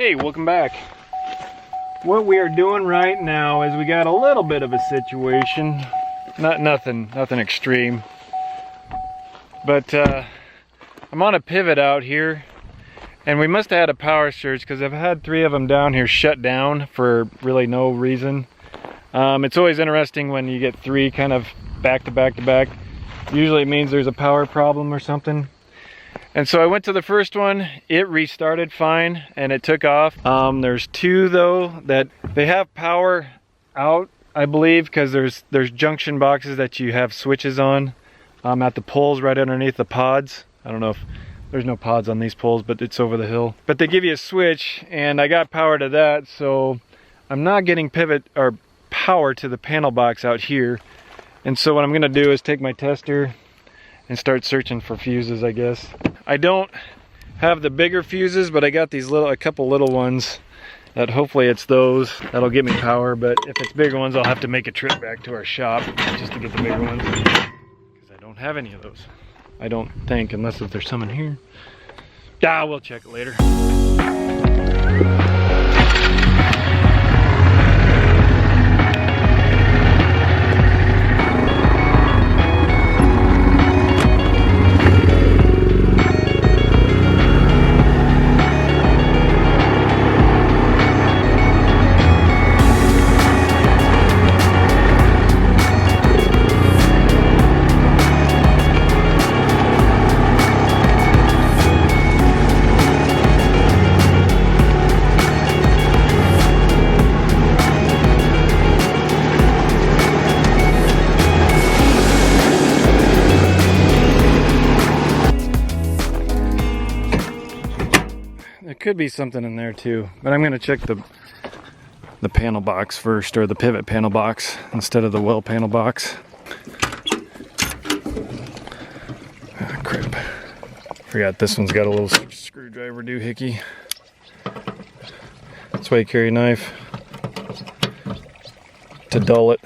Hey, welcome back. What we are doing right now is we got a little bit of a situation. Nothing extreme. But I'm on a pivot out here, and we must have had a power surge because I've had 3 of them down here shut down for really no reason. It's always interesting when you get 3 kind of back to back to back. Usually it means there's a power problem or something. And so I went to the first one, it restarted fine and it took off. There's 2 though that they have power out, I believe, because there's junction boxes that you have switches on at the poles right underneath the pods. I don't know if there's no pods on these poles, but it's over the hill. But they give you a switch and I got power to that, so I'm not getting pivot or power to the panel box out here. And so what I'm gonna do is take my tester and start searching for fuses, I guess. I don't have the bigger fuses, but I got these a couple little ones that hopefully it's those that'll give me power. But if it's bigger ones, I'll have to make a trip back to our shop just to get the bigger ones, because I don't have any of those. I don't think, unless if there's some in here. Yeah, we'll check it later. Could be something in there too, but I'm going to check the panel box first, or the pivot panel box instead of the well panel box. Ah, crap. Forgot this one's got a little screwdriver doohickey. That's why you carry a knife, to dull it.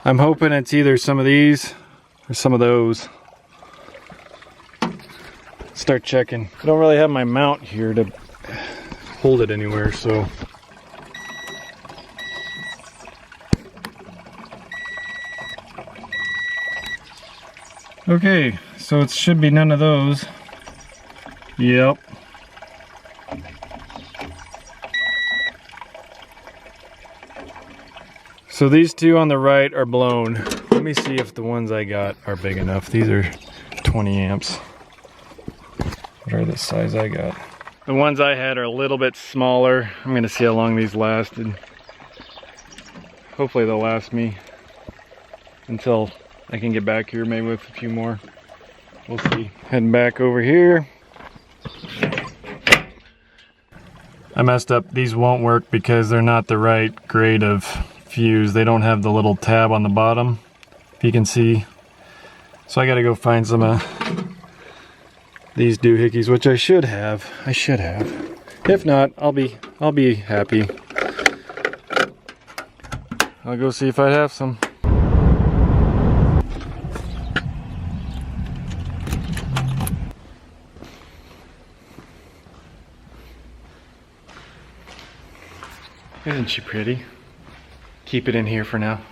I'm hoping it's either some of these or some of those. Start checking. I don't really have my mount here to hold it anywhere, so. Okay, so it should be none of those. Yep. So these 2 on the right are blown. Let me see if the ones I got are big enough. These are 20 amps. What are the size I got? The ones I had are a little bit smaller. I'm gonna see how long these lasted. Hopefully they'll last me until I can get back here, maybe with a few more. We'll see. Heading back over here. I messed up. These won't work because they're not the right grade of fuse. They don't have the little tab on the bottom, if you can see. So I gotta go find some these doohickeys, which I should have. If not, I'll be happy. I'll go see if I have some. Isn't she pretty? Keep it in here for now.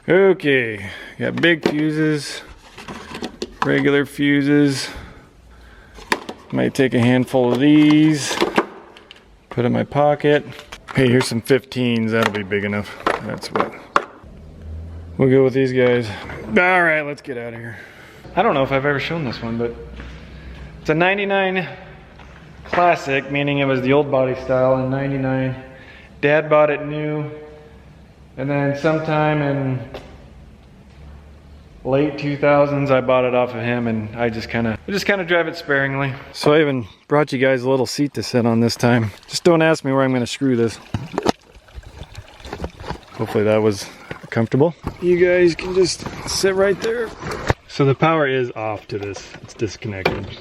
Okay, got big fuses, regular fuses. Might take a handful of these, put in my pocket. Hey, here's some 15s, that'll be big enough. That's what we'll go with these guys. All right, let's get out of here. I don't know if I've ever shown this one, but it's a 99 classic, meaning it was the old body style in 99. Dad bought it new. And then sometime in late 2000s, I bought it off of him, and I just kind of drive it sparingly. So I even brought you guys a little seat to sit on this time. Just don't ask me where I'm going to screw this. Hopefully that was comfortable. You guys can just sit right there. So the power is off to this. It's disconnected.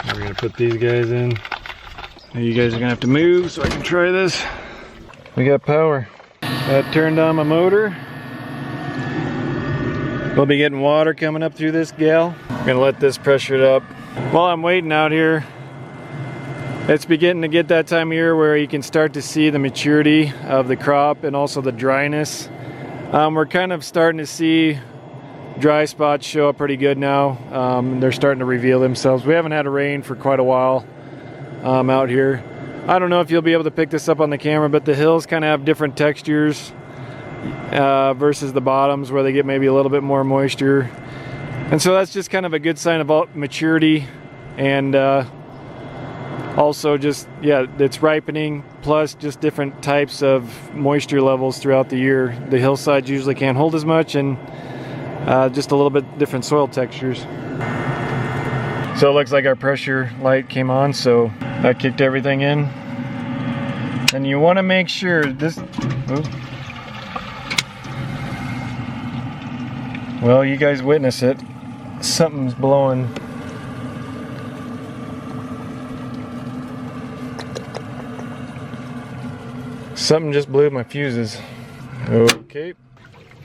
We're gonna put these guys in. Now you guys are gonna have to move so I can try this. We got power. I turned on my motor. We'll be getting water coming up through this gal. I'm gonna let this pressure it up. While I'm waiting out here, it's beginning to get that time of year where you can start to see the maturity of the crop and also the dryness. We're kind of starting to see dry spots show up pretty good now. They're starting to reveal themselves. We haven't had a rain for quite a while out here. I don't know if you'll be able to pick this up on the camera, but the hills kind of have different textures versus the bottoms where they get maybe a little bit more moisture. And so that's just kind of a good sign of maturity, and also just, yeah, it's ripening, plus just different types of moisture levels throughout the year. The hillsides usually can't hold as much, and just a little bit different soil textures. So it looks like our pressure light came on, so that kicked everything in. And you want to make sure this, well, you guys witness it. Something's blowing. Something just blew my fuses. Okay.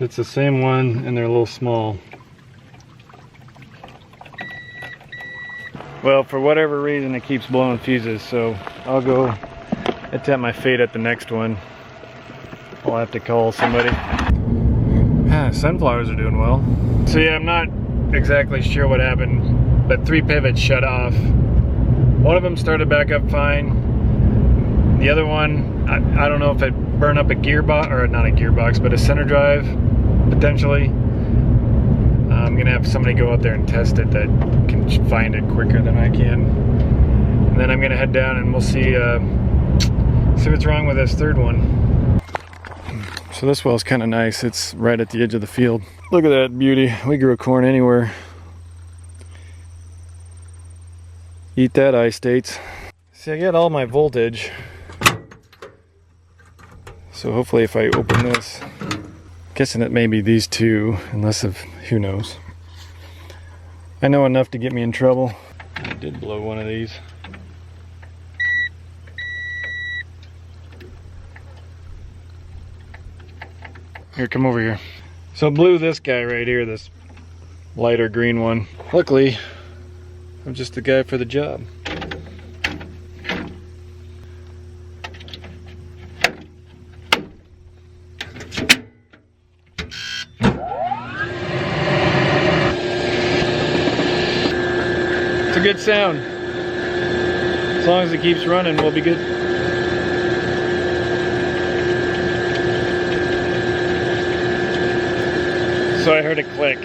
It's the same one and they're a little small. Well, for whatever reason, it keeps blowing fuses, so I'll go attempt my fate at the next one. I'll have to call somebody. Sunflowers are doing well. So yeah, I'm not exactly sure what happened, but 3 pivots shut off. One of them started back up fine. The other one, I don't know if it burned up a gearbox, or not a gearbox, but a center drive, potentially. I'm gonna have somebody go out there and test it that can find it quicker than I can. And then I'm gonna head down and we'll see what's wrong with this third one. So this well's kind of nice. It's right at the edge of the field. Look at that beauty. We grew corn anywhere. Eat that, I-States. See, I get all my voltage. So hopefully if I open this, guessing it may be these two, unless of, who knows. I know enough to get me in trouble. I did blow one of these. Here, come over here. So I blew this guy right here, this lighter green one. Luckily, I'm just the guy for the job. It's a good sound. As long as it keeps running, we'll be good. So I heard a click.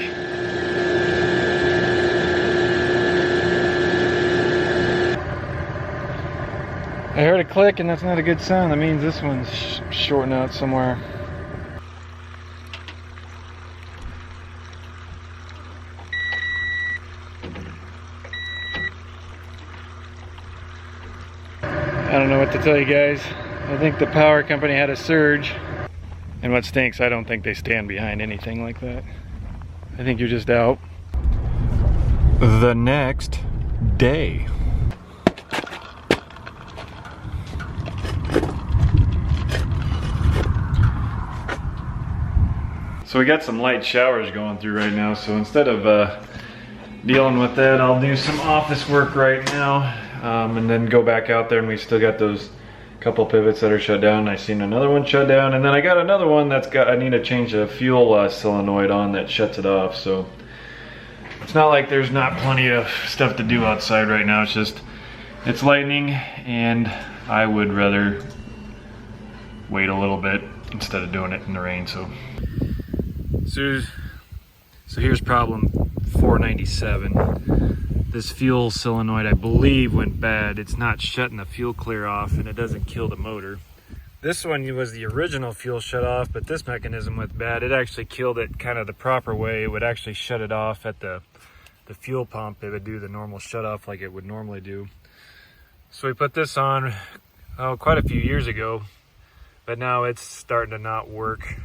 I heard a click, and that's not a good sound. That means this one's shorting out somewhere. I don't know what to tell you guys. I think the power company had a surge. And what stinks, I don't think they stand behind anything like that. I think you're just out. The next day. So we got some light showers going through right now, so instead of dealing with that, I'll do some office work right now, and then go back out there, and we still got those couple pivots that are shut down. I seen another one shut down, and then I got another one that's got, I need to change the fuel solenoid on that shuts it off. So it's not like there's not plenty of stuff to do outside right now. It's just, it's lightning, and I would rather wait a little bit instead of doing it in the rain. So here's problem 497. This fuel solenoid, I believe, went bad. It's not shutting the fuel clear off, and it doesn't kill the motor. This one was the original fuel shut off, but this mechanism went bad. It actually killed it kind of the proper way. It would actually shut it off at the fuel pump. It would do the normal shut off like it would normally do. So we put this on quite a few years ago, but now it's starting to not work.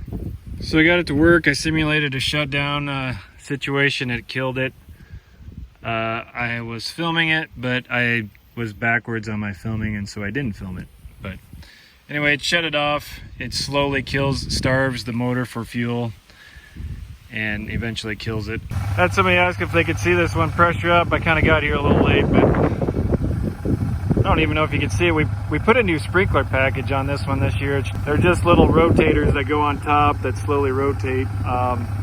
So I got it to work. I simulated a shutdown situation. It killed it. I was filming it, but I was backwards on my filming, and so I didn't film it. But Anyway, it shut it off. It slowly starves the motor for fuel, and eventually kills it. Had somebody ask if they could see this one pressure up. I kind of got here a little late, but I don't even know if you can see it. We put a new sprinkler package on this one this year. They're just little rotators that go on top that slowly rotate.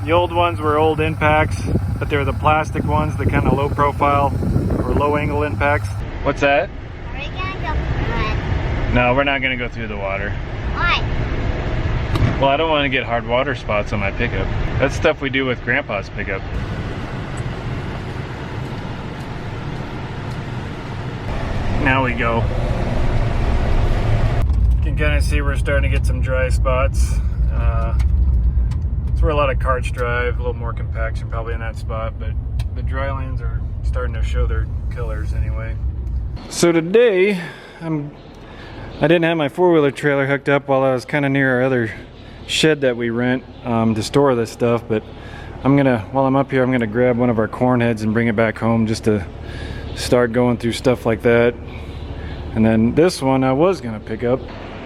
The old ones were old impacts, but they're the plastic ones, the kind of low profile or low angle impacts. What's that? Are we gonna go through it? No, we're not gonna go through the water. Why? Well, I don't want to get hard water spots on my pickup. That's stuff we do with Grandpa's pickup. Now we go. You can kind of see we're starting to get some dry spots. It's where a lot of carts drive, a little more compaction probably in that spot, but the Drylands are starting to show their colors anyway. So today, I didn't have my four-wheeler trailer hooked up while I was kind of near our other shed that we rent to store this stuff, but while I'm up here, I'm gonna grab one of our corn heads and bring it back home just to start going through stuff like that. And then this one I was gonna pick up,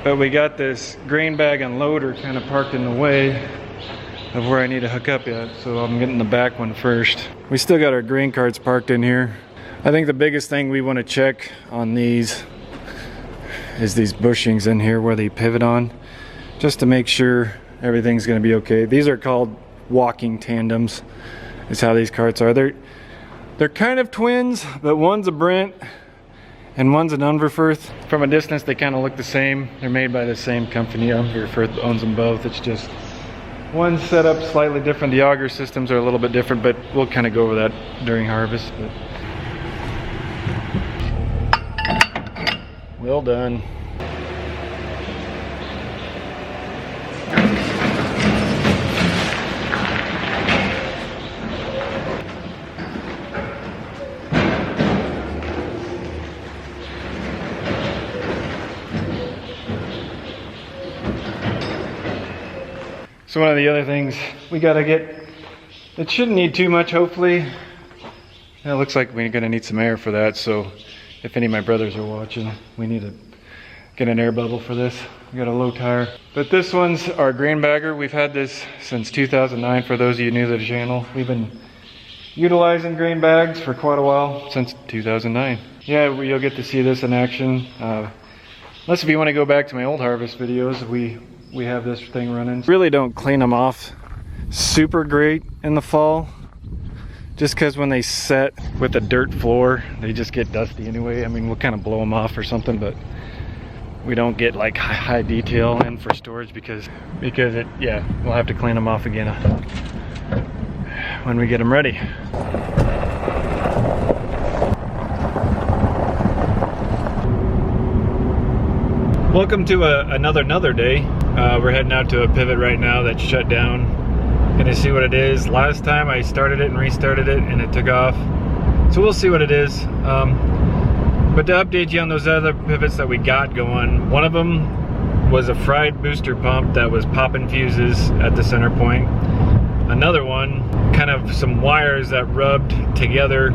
but we got this grain bag unloader kind of parked in the way of where I need to hook up yet, so I'm getting the back one first. We still got our grain carts parked in here. I think the biggest thing we want to check on these is these bushings in here where they pivot on, just to make sure everything's going to be okay. These are called walking tandems, is how these carts are. They're kind of twins, but one's a Brent and one's an Unverfirth. From a distance they kind of look the same. They're made by the same company. Unverfirth owns them both. It's just one setup slightly different. The auger systems are a little bit different, but we'll kind of go over that during harvest. But well done. So one of the other things we gotta get, it shouldn't need too much hopefully. It looks like we're gonna need some air for that, so if any of my brothers are watching, we need to get an air bubble for this. We got a low tire. But this one's our grain bagger. We've had this since 2009 for those of you new to the channel. We've been utilizing grain bags for quite a while, since 2009. Yeah, you'll get to see this in action. Unless if you want to go back to my old harvest videos, we have this thing running. Really don't clean them off super great in the fall, just because when they set with a dirt floor, they just get dusty anyway. I mean, we'll kind of blow them off or something, but we don't get like high detail in for storage because yeah, we'll have to clean them off again when we get them ready. Welcome to another day. We're heading out to a pivot right now that's shut down. Gonna see what it is. Last time I started it and restarted it and it took off. So we'll see what it is. But to update you on those other pivots that we got going, one of them was a fried booster pump that was popping fuses at the center point. Another one, kind of some wires that rubbed together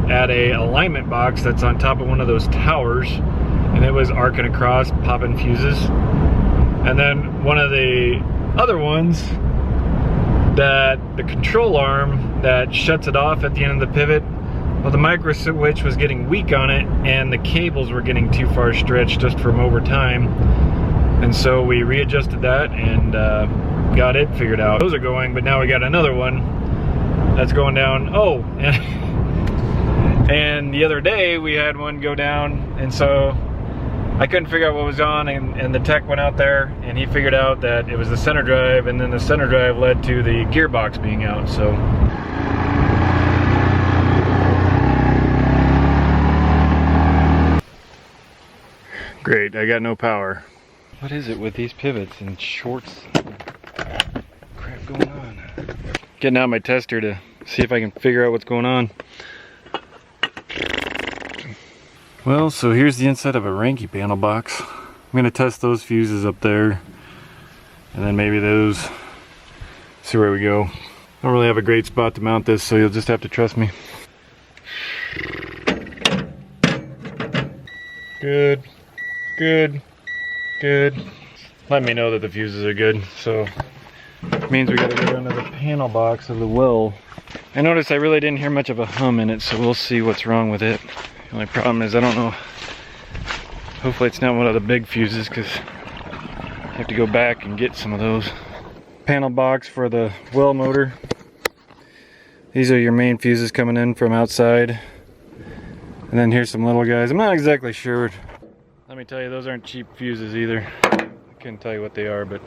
at a alignment box that's on top of one of those towers, and it was arcing across, popping fuses. And then one of the other ones, that the control arm that shuts it off at the end of the pivot, well, the micro switch was getting weak on it and the cables were getting too far stretched just from over time. And so we readjusted that and got it figured out. Those are going, but now we got another one that's going down. Oh, and the other day we had one go down, and so I couldn't figure out what was on, and the tech went out there and he figured out that it was the center drive, and then the center drive led to the gearbox being out. So great, I got no power. What is it with these pivots and shorts? Crap going on. Getting out my tester to see if I can figure out what's going on. Well, so here's the inside of a Ranky panel box. I'm gonna test those fuses up there, and then maybe those. See where we go. Don't really have a great spot to mount this, so you'll just have to trust me. Good, good, good. Let me know that the fuses are good. So it means we gotta go down to the panel box of the well. I noticed I really didn't hear much of a hum in it, so we'll see what's wrong with it. The only problem is I don't know. Hopefully it's not one of the big fuses, because I have to go back and get some of those. Panel box for the well motor. These are your main fuses coming in from outside. And then here's some little guys. I'm not exactly sure. Let me tell you, those aren't cheap fuses either. I couldn't tell you what they are, but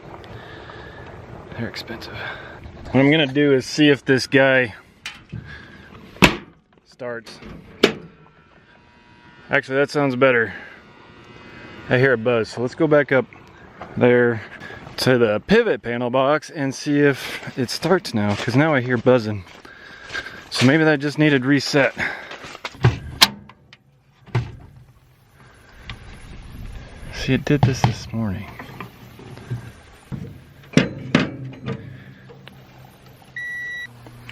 they're expensive. What I'm gonna do is see if this guy starts. Actually, that sounds better. I hear a buzz, so let's go back up there to the pivot panel box and see if it starts now, because now I hear buzzing. So maybe that just needed reset. See, it did this morning.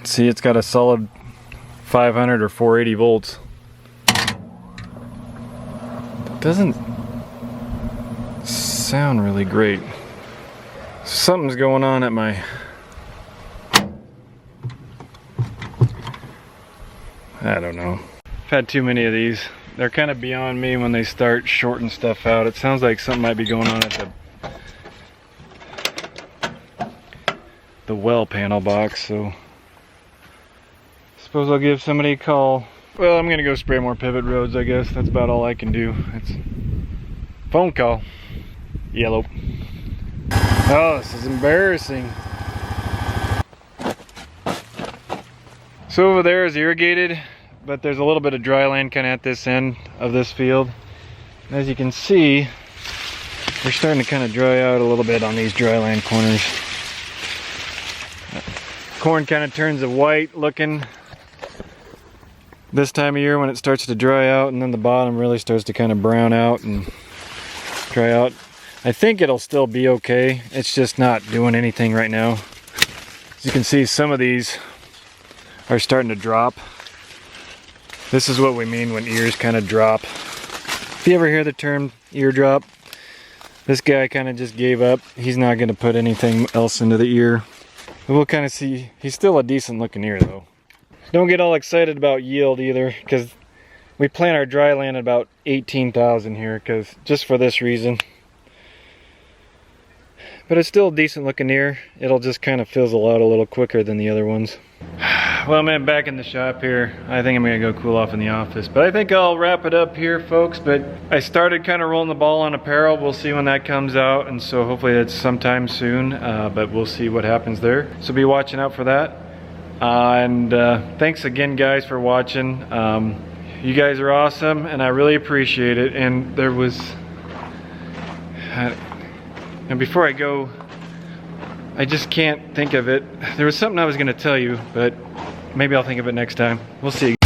See, it's got a solid 500 or 480 volts. It doesn't sound really great. Something's going on at my... I don't know. I've had too many of these. They're kind of beyond me when they start shorting stuff out. It sounds like something might be going on at the well panel box, so suppose I'll give somebody a call. Well, I'm gonna go spray more pivot rods, I guess. That's about all I can do. It's phone call. Yellow. Oh, this is embarrassing. So over there is irrigated, but there's a little bit of dry land kind of at this end of this field. And as you can see, they're starting to kind of dry out a little bit on these dry land corners. Corn kind of turns a white looking this time of year when it starts to dry out, and then the bottom really starts to kind of brown out and dry out. I think it'll still be okay. It's just not doing anything right now. As you can see, some of these are starting to drop. This is what we mean when ears kind of drop. If you ever hear the term ear drop, this guy kind of just gave up. He's not going to put anything else into the ear. But we'll kind of see. He's still a decent looking ear though. Don't get all excited about yield either, because we plant our dry land at about 18,000 here, because just for this reason. But it's still a decent looking ear. It'll just kind of fizzle out a little quicker than the other ones. Well, I'm back in the shop here. I think I'm gonna go cool off in the office, but I think I'll wrap it up here, folks. But I started kind of rolling the ball on apparel. We'll see when that comes out, and so hopefully it's sometime soon, but we'll see what happens there. So be watching out for that. Thanks again, guys, for watching. You guys are awesome, and I really appreciate it. And there was... and before I go, I just can't think of it. There was something I was going to tell you, but maybe I'll think of it next time. We'll see.